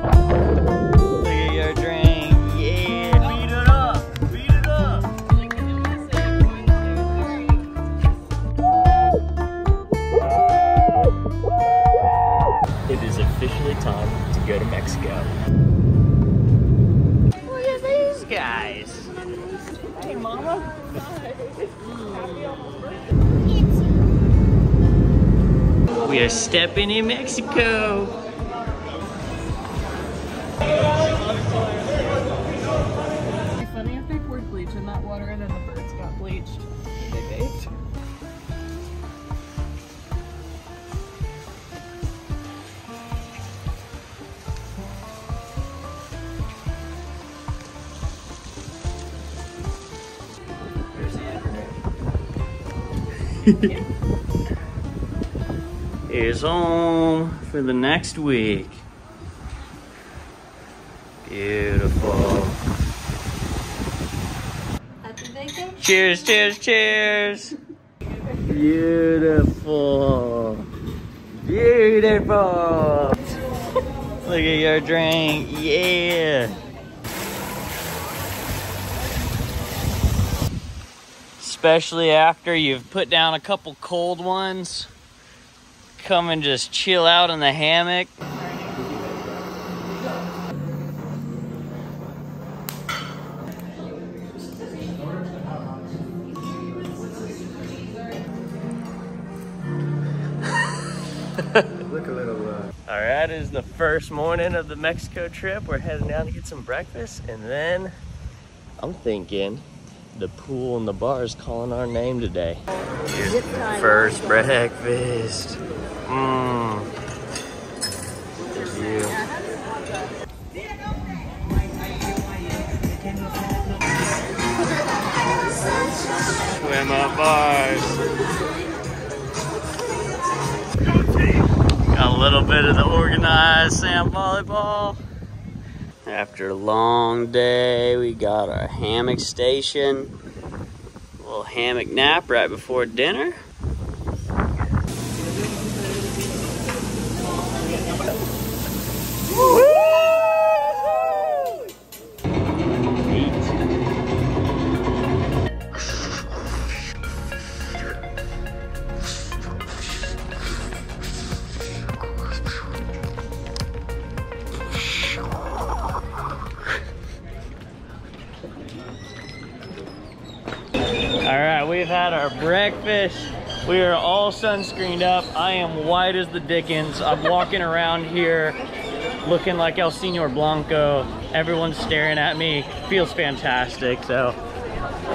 Look at your drink. Yeah. Beat it up. Beat it up. It is officially time to go to Mexico. Look at these guys. Hey, Mama. We are stepping in Mexico. It'd be funny if they poured bleach in that water and then the birds got bleached. They bathed. Here's home for the next week. Beautiful. Cheers, cheers, cheers. Beautiful. Beautiful. Look at your drink. Yeah. Especially after you've put down a couple cold ones. Come and just chill out in the hammock. Look a little All right, it is the first morning of the Mexico trip. We're heading down to get some breakfast, and then I'm thinking the pool and the bar is calling our name today. Here's the first breakfast. There's you. Swim up bars. Got a little bit of the organized sand volleyball. After a long day, we got our hammock station. A little hammock nap right before dinner. All right, we've had our breakfast. We are all sunscreened up. I am white as the dickens. I'm walking around here looking like El Señor Blanco. Everyone's staring at me. Feels fantastic. So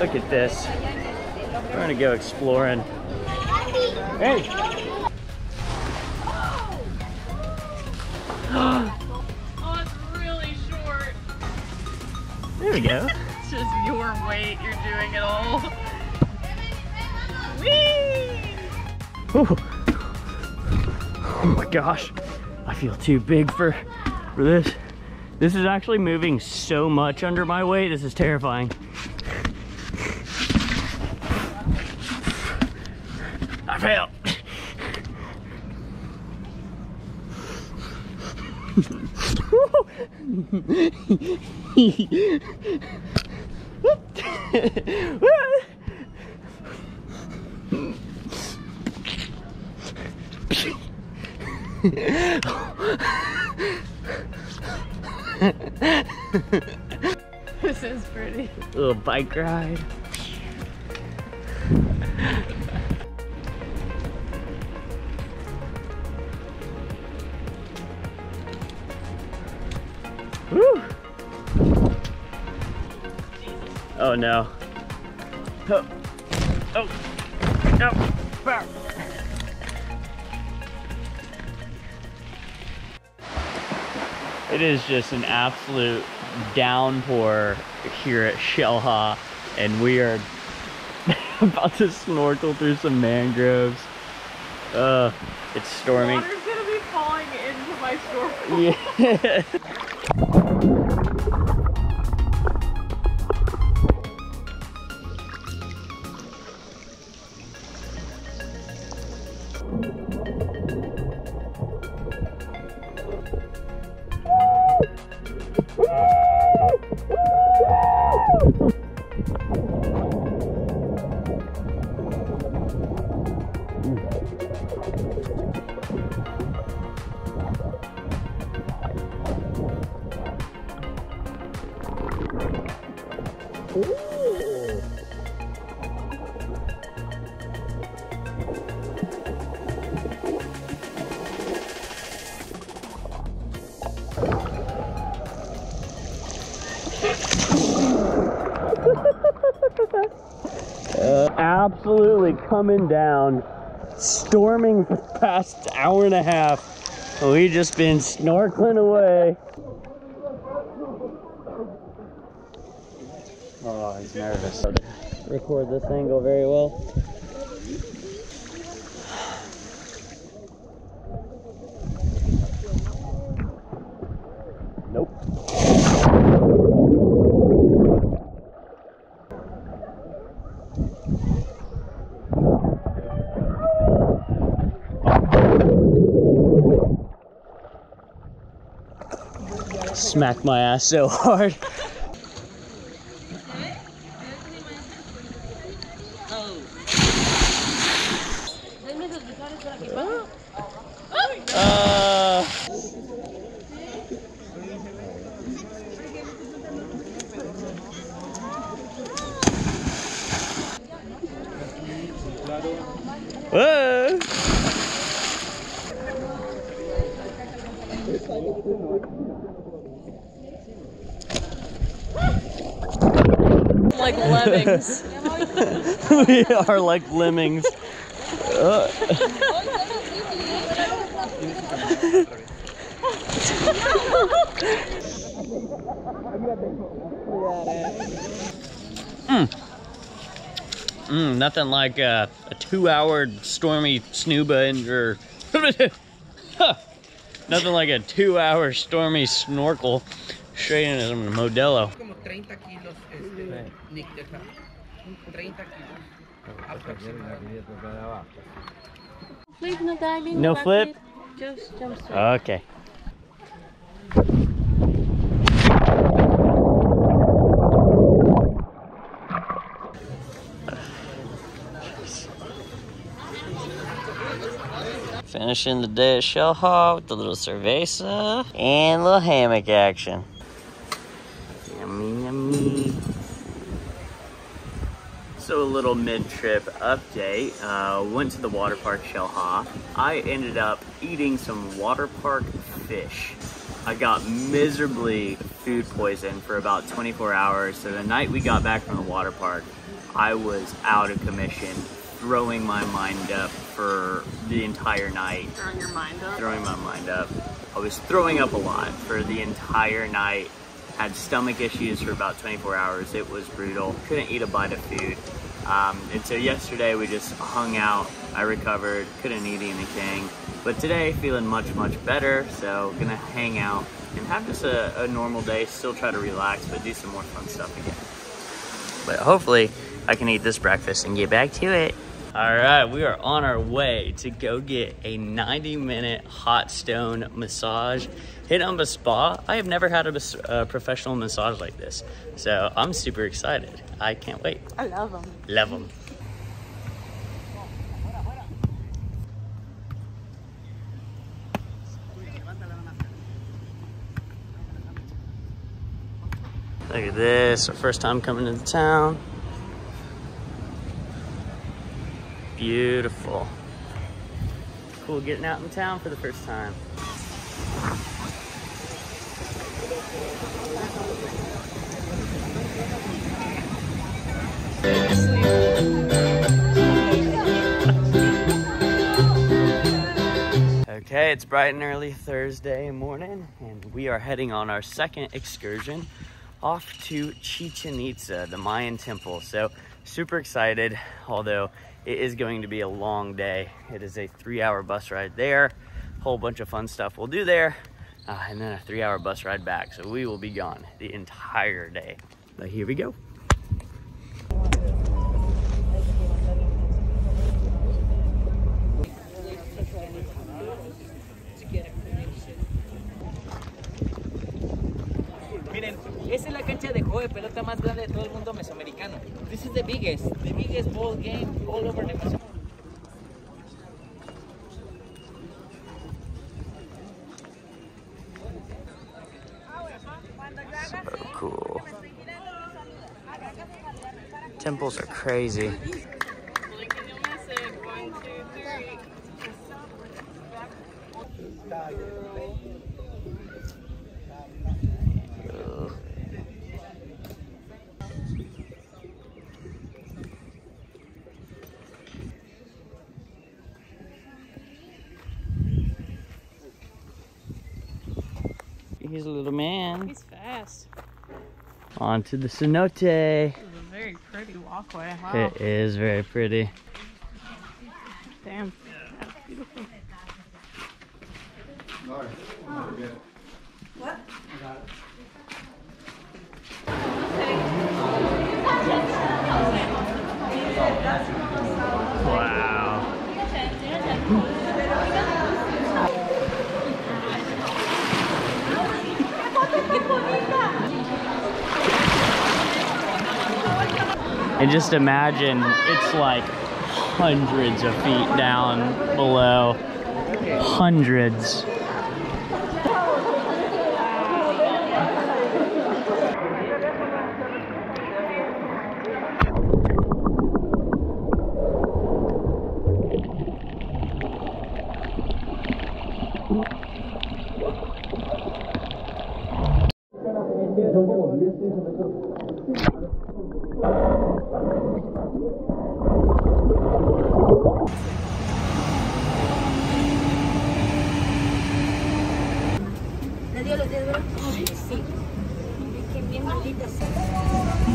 look at this. We're gonna go exploring. Hey. Oh, it's really short. There we go. It's just your weight. You're doing it all. Whee! Ooh. Oh my gosh. I feel too big for this. This is actually moving so much under my weight. This is terrifying. I failed. This is pretty. Little bike ride. Woo! Oh no. Oh. Oh. No. Bow. It is just an absolute downpour here at Shellha, and we are about to snorkel through some mangroves. It's storming. The water's gonna be falling into my snorkel. Yeah. absolutely coming down, storming for the past hour and a half. And we've just been snorkeling away. Oh, he's nervous. Record this angle very well. Nope. Smacked my ass so hard. Whoa. Like lemmings. We are like lemmings. Nothing like a 2-hour stormy snuba or nothing like a 2-hour stormy snorkel straight into some Modelo. Como 30 kilos Nick de acá. 30 kilos. Flip, no diving. No back flip? Just jump straight. Okay. Finishing the day at Shell Hall with a little cerveza and a little hammock action. Yummy, yummy. So a little mid-trip update. Went to the water park Shell Hall. I ended up eating some water park fish. I got miserably food poisoned for about 24 hours. So the night we got back from the water park, I was out of commission, throwing my mind up for the entire night. Throwing your mind up? Throwing my mind up. I was throwing up a lot for the entire night. Had stomach issues for about 24 hours. It was brutal. Couldn't eat a bite of food. And so yesterday we just hung out. I recovered, couldn't eat anything. But today, feeling much, much better. So gonna hang out and have just a normal day. Still try to relax, but do some more fun stuff again. But hopefully I can eat this breakfast and get back to it. All right, we are on our way to go get a 90-minute hot stone massage hit on a spa. I have never had a professional massage like this, so I'm super excited. I can't wait. I love them. Love them. Look at this, our first time coming into town. Beautiful. Cool getting out in town for the first time. Okay, it's bright and early Thursday morning, and we are heading on our second excursion off to Chichen Itza, the Mayan temple. So super excited, although it is going to be a long day. It is a 3-hour bus ride there, whole bunch of fun stuff we'll do there, and then a 3-hour bus ride back. So we will be gone the entire day. But here we go. Miren, esa es la cancha de juego de pelota más grande de todo el mundo mesoamericano. This is the biggest ball game all over the Mesoamerica. So cool. Temples are crazy. He's a little man. He's fast. On to the cenote. This is a very pretty walkway. Wow. It is very pretty. Damn. That's beautiful. What? Wow. And just imagine it's like hundreds of feet down below. Hundreds.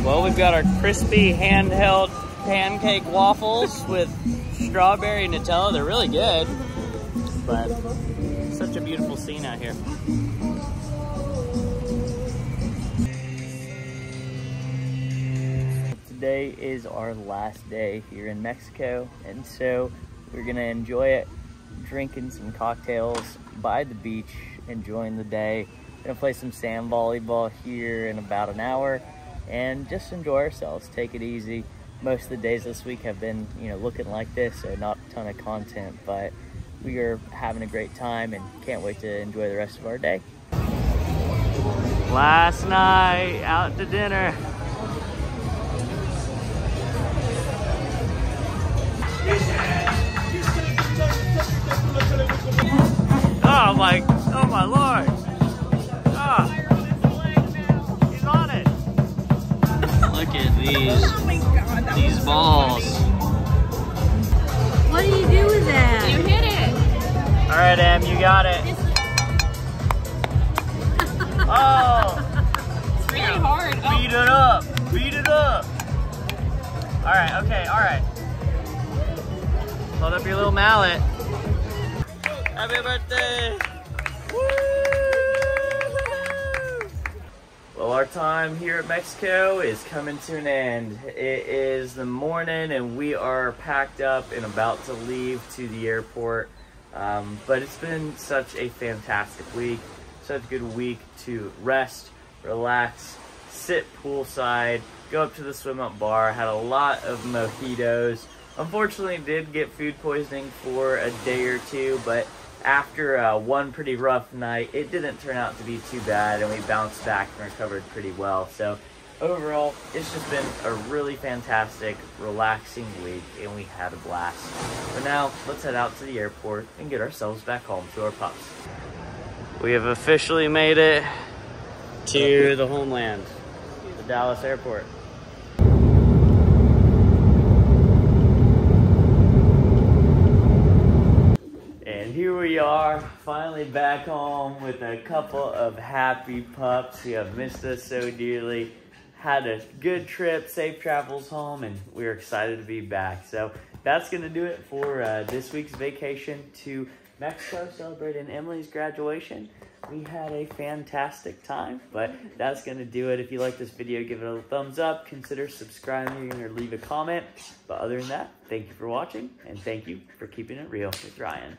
Well, we've got our crispy handheld pancake waffles with strawberry Nutella. They're really good, but such a beautiful scene out here. Today is our last day here in Mexico, and so we're gonna enjoy it drinking some cocktails by the beach, enjoying the day. Gonna play some sand volleyball here in about an hour and just enjoy ourselves, take it easy. Most of the days this week have been, you know, looking like this, so not a ton of content, but we are having a great time and can't wait to enjoy the rest of our day. Last night out to dinner. Oh my Lord. Oh. He's on it. Look at these balls. What do you do with that? You hit it. All right, Em, you got it. Oh. It's really hard. Oh. Beat it up. Beat it up. All right, okay, all right. Hold up your little mallet. Happy birthday. Woo! Well, our time here at Mexico is coming to an end. It is the morning and we are packed up and about to leave to the airport. But it's been such a fantastic week, such a good week to rest, relax, sit poolside, go up to the swim up bar, had a lot of mojitos. Unfortunately, did get food poisoning for a day or two, but after one pretty rough night, it didn't turn out to be too bad, and we bounced back and recovered pretty well. So overall, it's just been a really fantastic, relaxing week, and we had a blast. But now, let's head out to the airport and get ourselves back home to our pups. We have officially made it to the homeland, the Dallas airport. Here we are, finally back home with a couple of happy pups who have missed us so dearly. Had a good trip, safe travels home, and we're excited to be back. So that's going to do it for this week's vacation to Mexico, celebrating Emily's graduation. We had a fantastic time, but that's going to do it. If you like this video, give it a thumbs up, consider subscribing, or leave a comment. But other than that, thank you for watching, and thank you for keeping it real with Ryan.